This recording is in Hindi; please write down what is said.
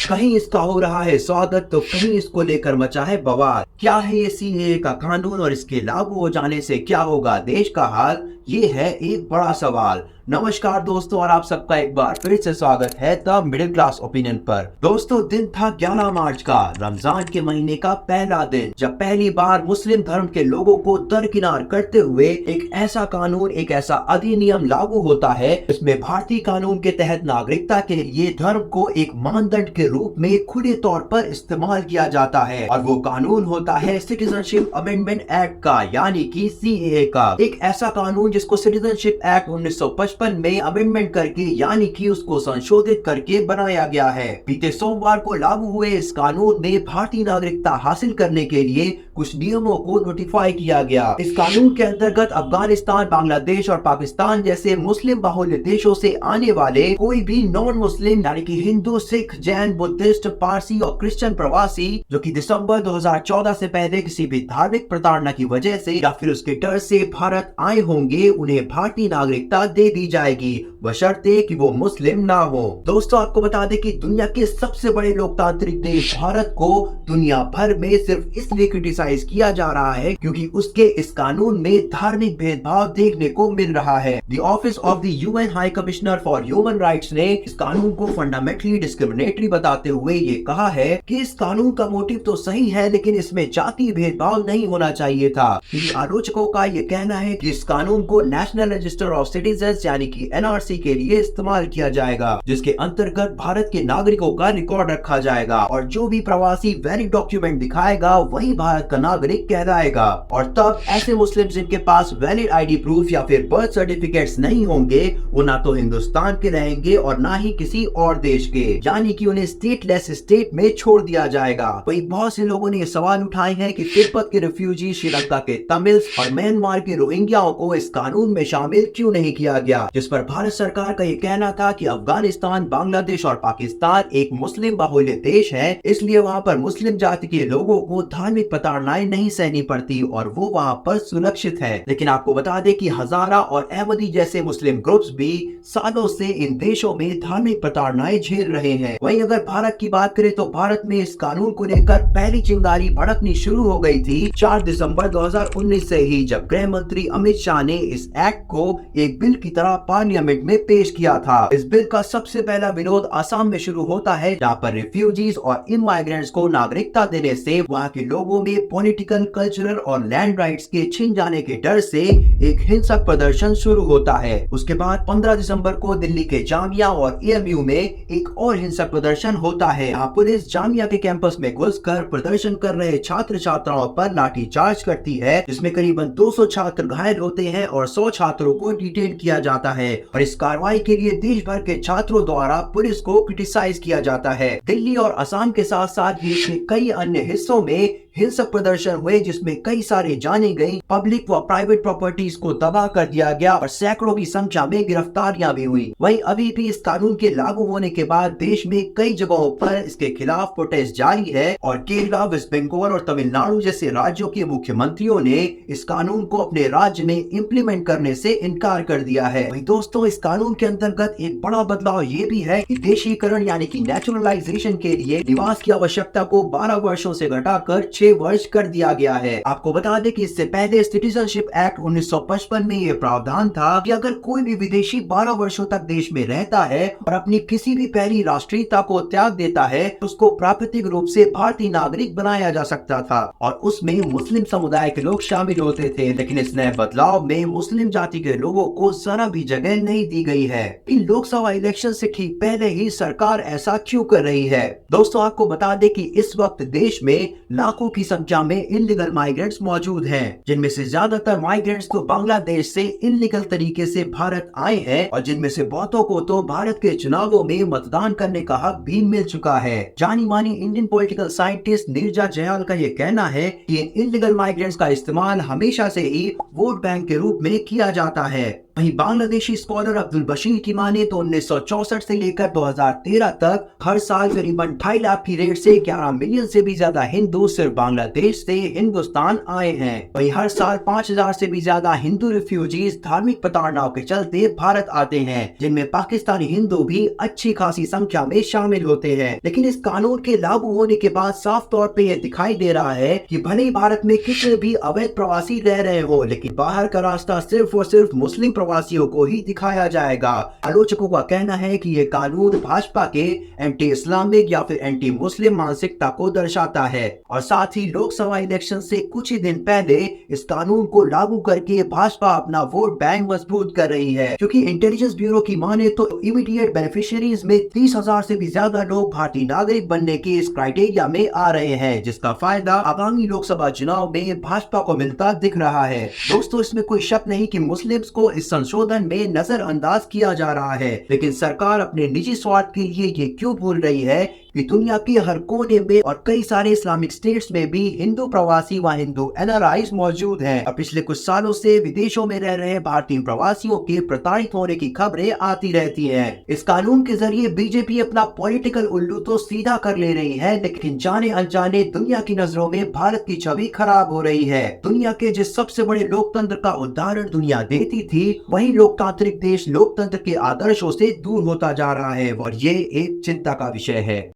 कहीं इसका हो रहा है स्वागत तो कहीं इसको लेकर मचा है बवाल। क्या है ये सीएए का कानून और इसके लागू हो जाने से क्या होगा देश का हाल, ये है एक बड़ा सवाल। नमस्कार दोस्तों, और आप सबका एक बार फिर से स्वागत है द मिडिल क्लास ओपिनियन पर। दोस्तों, दिन था 11 मार्च का, रमजान के महीने का पहला दिन, जब पहली बार मुस्लिम धर्म के लोगों को दरकिनार करते हुए एक ऐसा कानून, एक ऐसा अधिनियम लागू होता है जिसमें भारतीय कानून के तहत नागरिकता के लिए धर्म को एक मानदंड के रूप में खुले तौर पर इस्तेमाल किया जाता है। और वो कानून होता है सिटीजनशिप अमेंडमेंट एक्ट का, यानी कि सीएए का। एक ऐसा कानून जिसको सिटीजनशिप एक्ट 1955 में अमेंडमेंट करके, यानी कि उसको संशोधित करके बनाया गया है। बीते सोमवार को लागू हुए इस कानून में भारतीय नागरिकता हासिल करने के लिए कुछ नियमों को नोटिफाई किया गया। इस कानून के अंतर्गत अफगानिस्तान, बांग्लादेश और पाकिस्तान जैसे मुस्लिम बाहुल्य देशों से आने वाले कोई भी नॉन मुस्लिम, यानी कि हिंदू, सिख, जैन, बुद्धिस्ट, पारसी और क्रिश्चियन प्रवासी जो कि दिसंबर 2014 से पहले किसी भी धार्मिक प्रताड़ना की वजह से या फिर उसके डर से भारत आए होंगे, उन्हें भारतीय नागरिकता दे दी जाएगी, बशर्ते कि वो मुस्लिम ना हो। दोस्तों, आपको बता दें कि दुनिया के सबसे बड़े लोकतांत्रिक देश भारत को दुनिया भर में सिर्फ इसलिए क्रिटिसाइज किया जा रहा है क्योंकि उसके इस कानून में धार्मिक भेदभाव देखने को मिल रहा है। The office of the UN high commissioner for human rights ने इस कानून को फंडामेंटली डिस्क्रिमिनेटरी बताते हुए ये कहा है कि इस कानून का मोटिव तो सही है, लेकिन इसमें जातीय भेदभाव नहीं होना चाहिए था। आलोचकों का ये कहना है कि इस कानून को नेशनल रजिस्टर ऑफ सिटीजन्स, यानी कि एनआरसी के लिए इस्तेमाल किया जाएगा, जिसके अंतर्गत भारत के नागरिकों का रिकॉर्ड रखा जाएगा और जो भी प्रवासी वैलिड डॉक्यूमेंट दिखाएगा वही भारत का नागरिक कहलाएगा। और तब ऐसे मुस्लिम जिनके पास वैलिड आईडी प्रूफ या फिर बर्थ सर्टिफिकेट्स नहीं होंगे, वो ना तो हिंदुस्तान के रहेंगे और ना ही किसी और देश के, यानी कि उन्हें स्टेटलेस स्टेट में छोड़ दिया जाएगा। वही बहुत से लोगों ने ये सवाल उठाए हैं कि तिब्बत के रिफ्यूजी, श्रीलंका के तमिल्स और म्यांमार के रोहिंग्याओं को इस कानून में शामिल क्यों नहीं किया गया, जिस पर भारत सरकार का ये कहना था कि अफगानिस्तान, बांग्लादेश और पाकिस्तान एक मुस्लिम बाहुल्य देश है, इसलिए वहाँ पर मुस्लिम जाति के लोगों को धार्मिक प्रताड़नाएं नहीं सहनी पड़ती और वो वहाँ पर सुरक्षित है। लेकिन आपको बता दें कि हजारा और अहमदी जैसे मुस्लिम ग्रुप्स भी सालों से इन देशों में धार्मिक प्रताड़नाएं झेल रहे हैं। वहीं अगर भारत की बात करें तो भारत में इस कानून को लेकर पहली चिंगारी भड़कनी शुरू हो गई थी 4 दिसंबर 2019 से ही, जब गृह मंत्री अमित शाह ने इस एक्ट को एक बिल की तरह पार्लियामेंट में पेश किया था। इस बिल का सबसे पहला विरोध असम में शुरू होता है, जहाँ पर रिफ्यूजीज और इमाइग्रेंट्स को नागरिकता देने से वहाँ के लोगों में पॉलिटिकल, कल्चरल और लैंड राइट्स के छिन जाने के डर से एक हिंसक प्रदर्शन शुरू होता है। उसके बाद 15 दिसंबर को दिल्ली के जामिया और एएमयू में एक और हिंसक प्रदर्शन होता है। यहाँ पुलिस जामिया के कैंपस में घुसकर प्रदर्शन कर रहे छात्र छात्राओं पर लाठीचार्ज करती है, जिसमें करीबन 200 छात्र घायल होते हैं और 100 छात्रों को डिटेन किया जाता है। और इस कार्रवाई के लिए देश भर के छात्रों द्वारा पुलिस को क्रिटिसाइज किया जाता है। दिल्ली और असम के साथ साथ देश के कई अन्य हिस्सों में हिंसक प्रदर्शन हुए, जिसमें कई सारे जानी गई पब्लिक व प्राइवेट प्रॉपर्टीज को तबाह कर दिया गया और सैकड़ों की संख्या में गिरफ्तारियां भी हुई। वहीं अभी भी इस कानून के लागू होने के बाद देश में कई जगहों पर इसके खिलाफ प्रोटेस्ट जारी है और केरला, वेस्ट बंगाल और तमिलनाडु जैसे राज्यों के मुख्यमंत्रियों ने इस कानून को अपने राज्य में इम्प्लीमेंट करने से इनकार कर दिया है। वहीं दोस्तों, इस कानून के अंतर्गत एक बड़ा बदलाव ये भी है कि देशीकरण, यानी कि नेचुरलाइजेशन के लिए निवास की आवश्यकता को 12 वर्षों से घटाकर 6 वर्ष कर दिया गया है। आपको बता दें कि इससे पहले सिटीजनशिप एक्ट 1955 में यह प्रावधान था कि अगर कोई भी विदेशी 12 वर्षों तक देश में रहता है और अपनी किसी भी पहली राष्ट्रीयता को त्याग देता है, तो उसको प्राकृतिक रूप से भारतीय नागरिक बनाया जा सकता था और उसमें मुस्लिम समुदाय के लोग शामिल होते थे। लेकिन इस नए बदलाव में मुस्लिम जाति के लोगों को जरा भी जगह नहीं दी गई है। इन लोकसभा इलेक्शन से ठीक पहले ही सरकार ऐसा क्यों कर रही है? दोस्तों, आपको बता दें कि इस वक्त देश में लाखों की संख्या में इलीगल माइग्रेंट्स मौजूद हैं, जिनमें से ज्यादातर माइग्रेंट्स तो बांग्लादेश से इलीगल तरीके से भारत आए हैं और जिनमें से बहुतों को तो भारत के चुनावों में मतदान करने का हक भी मिल चुका है। जानी मानी Indian political scientist Neerja Jayal का ये कहना है कि इलीगल माइग्रेंट्स का इस्तेमाल हमेशा से ही वोट बैंक के रूप में किया जाता है। वहीं बांग्लादेशी स्कॉलर अब्दुल बशीर की माने तो 1964 से लेकर 2013 तक हर साल करीबन 2.5 लाख की रेट से 11 मिलियन से भी ज्यादा हिंदू सिर्फ बांग्लादेश से हिंदुस्तान आए हैं। वहीं हर साल 5,000 से भी ज्यादा हिंदू रिफ्यूजीज धार्मिक प्रताड़नाओं के चलते भारत आते हैं, जिनमें पाकिस्तानी हिंदू भी अच्छी खासी संख्या में शामिल होते हैं। लेकिन इस कानून के लागू होने के बाद साफ तौर पे ये दिखाई दे रहा है कि भले ही भारत में कितने भी अवैध प्रवासी रह रहे हो, लेकिन बाहर का रास्ता सिर्फ और सिर्फ मुस्लिम प्रवासियों को ही दिखाया जाएगा। आलोचकों का कहना है कि ये कानून भाजपा के एंटी इस्लामिक या फिर एंटी मुस्लिम मानसिकता को दर्शाता है और साथ ही लोकसभा इलेक्शन से कुछ ही दिन पहले इस कानून को लागू करके भाजपा अपना वोट बैंक मजबूत कर रही है, क्योंकि इंटेलिजेंस ब्यूरो की माने तो इमीडिएट बेनिफिशियरीज में 30,000 से भी ज्यादा लोग भारतीय नागरिक बनने के इस क्राइटेरिया में आ रहे हैं, जिसका फायदा आगामी लोकसभा चुनाव में भाजपा को मिलता दिख रहा है। दोस्तों, इसमें कोई शक नहीं कि मुस्लिम्स को इस संशोधन में नजरअंदाज किया जा रहा है, लेकिन सरकार अपने निजी स्वार्थ के लिए ये क्यों भूल रही है कि दुनिया के हर कोने में और कई सारे इस्लामिक स्टेट्स में भी हिंदू प्रवासी व हिंदू एनआरआईज मौजूद हैं और पिछले कुछ सालों से विदेशों में रह रहे भारतीय प्रवासियों के प्रताड़ित होने की खबरें आती रहती हैं। इस कानून के जरिए बीजेपी अपना पॉलिटिकल उल्लू तो सीधा कर ले रही है, लेकिन जाने अनजाने दुनिया की नजरों में भारत की छवि खराब हो रही है। दुनिया के जिस सबसे बड़े लोकतंत्र का उदाहरण दुनिया देती थी, वही लोकतांत्रिक देश लोकतंत्र के आदर्शों से दूर होता जा रहा है और ये एक चिंता का विषय है।